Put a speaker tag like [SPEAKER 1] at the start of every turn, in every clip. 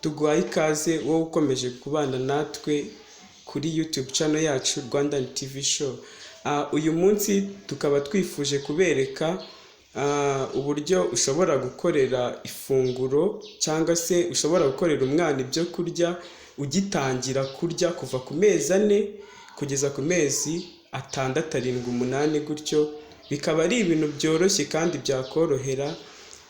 [SPEAKER 1] tuguhaye ikaze wowe ukomeje kubana natwe kuri YouTube channel yacu Rwandan TV show. Uyu munsi tukaba twifuje kubereka uburyo ushobora gukorera ifunguro cyangwa se ushobora gukorera umwana ibyo kurya ugitangira kurya kuva ku mezi 4 kugeza ku mezi 6, 7, 8 gutyo. Bikaba ari ibintu byoroshye kandi byakorohera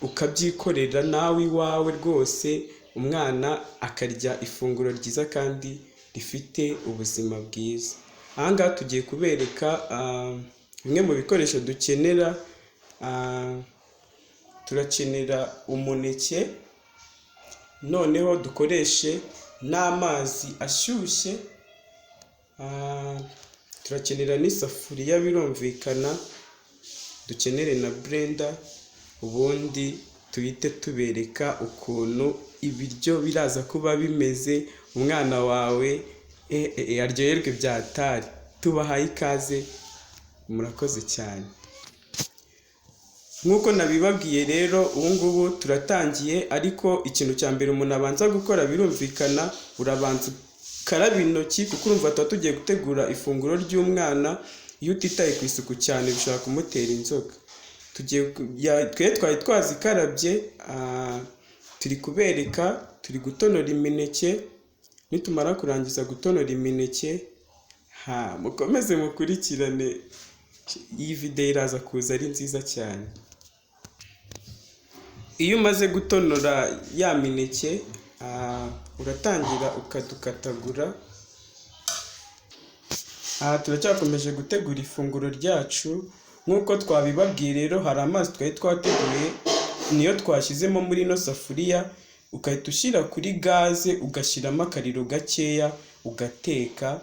[SPEAKER 1] ukabyikorera nawe iwawe rwose, umwana akarya ifunguro ryiza kandi rifite ubuzima bwiza. Ahangaha tugiye kubereka bimwe mu bikoresho dukenera. Turakenera umuneke, noneho dukoreshe n'amazi ashyushye. Turakenera n'isafuriya birumvikana, dukenere na blender, ubundi tuhite tubereka ukuntu ibiryo biraza kuba bimeze, umwana wawe aryoherwe byatari. Tubahaye ikaze, murakoze cyane. Nkuko nabibabwiye rero, ubu ngubu turatangiye, ariko ikintu cya mbere umuntu abanza gukora birumvikana, urabanza karaba intoki kuko urumva tugiye gutegura ifunguro ry'umwana. Iyo utitaye ku isuku cyane bishobora kumutera inzoka. Twe twari twazikarabye, turi kubereka, turi gutonora imineke. Nitumara kurangiza gutonora imineke, mukomeze mukurikirane, iyi video iraza kuza ari nziza cyane. Iyo umaze gutonora ya mineke, uratangira ukadukatagura. Turacyakomeje gutegura ifunguro ryacu. Nkuko twabibabwiye rero, hari amazi twari twateguye, niyo twashyizemo muri ino safuriya. Ukahita ushyira kuri gaze, ugashyiramo akariro gakeya, ugateka,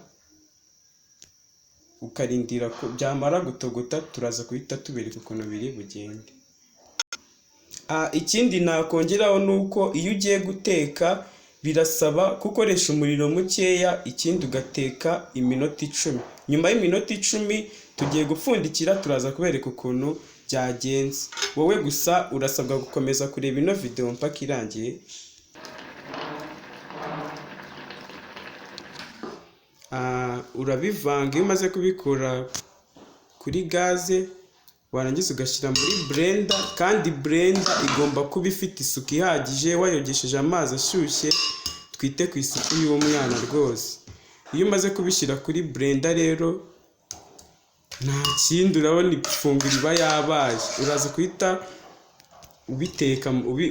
[SPEAKER 1] ukarindira ko byamara gutogota. Turaza kuhita tubereka ukuntu biri bugende. Ikindi nakongeraho nuko iyo ugiye guteka birasaba gukoresha umuriro mukeya, ikindi ugateka iminota 10. Nyuma y'iminota 10 tugiye gupfundikira, turaza kubereka ukuntu byagenze. Wowe gusa urasabwa gukomeza kureba ino video mpaka irangiye. Urabivanga. Iyo umaze kubikura kuri gaze, warangiza ugashyira muri blender, kandi blender igomba kuba ifite isuku ihagije, wayogesheje amazi ashyushye. Twite ku isuku y'umwana rwose. Iyo umaze kubishyira kuri blender rero, nta kindi, urabona ifunguro iba yabaye. Uraza kuhita ubiteka,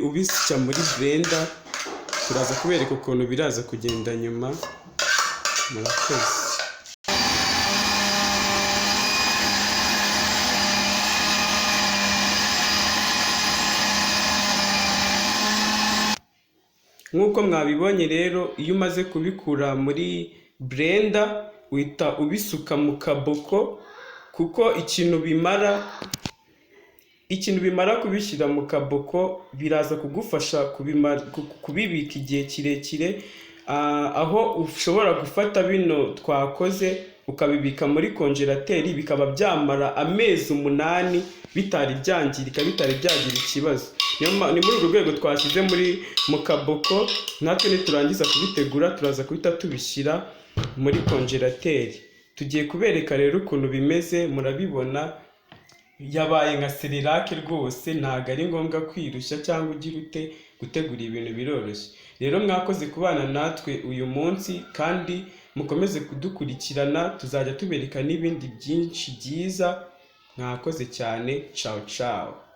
[SPEAKER 1] ubisya muri blender. Turaza kubereka ukuntu biraza kugenda nyuma. Murakoze. Nkuko mwabibonye rero, iyo umaze kubikura muri blender uhita ubisuka mu kaboko, kuko ikintu bimara kubishyira mu kaboko biraza kugufasha kubibika igihe kirekire. Aho ushobora gufata bino twakoze ukabibika muri konjerateri, bikaba byamara amezi 8 bitari byangirika, bitari byagira ikibazo. Ni muri urwo rwego twashyize mu kaboko. Natwe niturangiza kubitegura turaza kuhita tubishyira muri konjerateri. Tugiye kubereka rero ukuntu bimeze. Murabibona yabaye nka serirake rwose, ntago ari ngombwa kwirushya cyangwa ugira ute. Gutegura ibintu biroroshye. Rero mwakoze kubana natwe uyu munsi, kandi mukomeze kudukurikirana. Tuzajya tubereka n'ibindi byinshi byiza. Mwakoze cyane. Ciao ciao.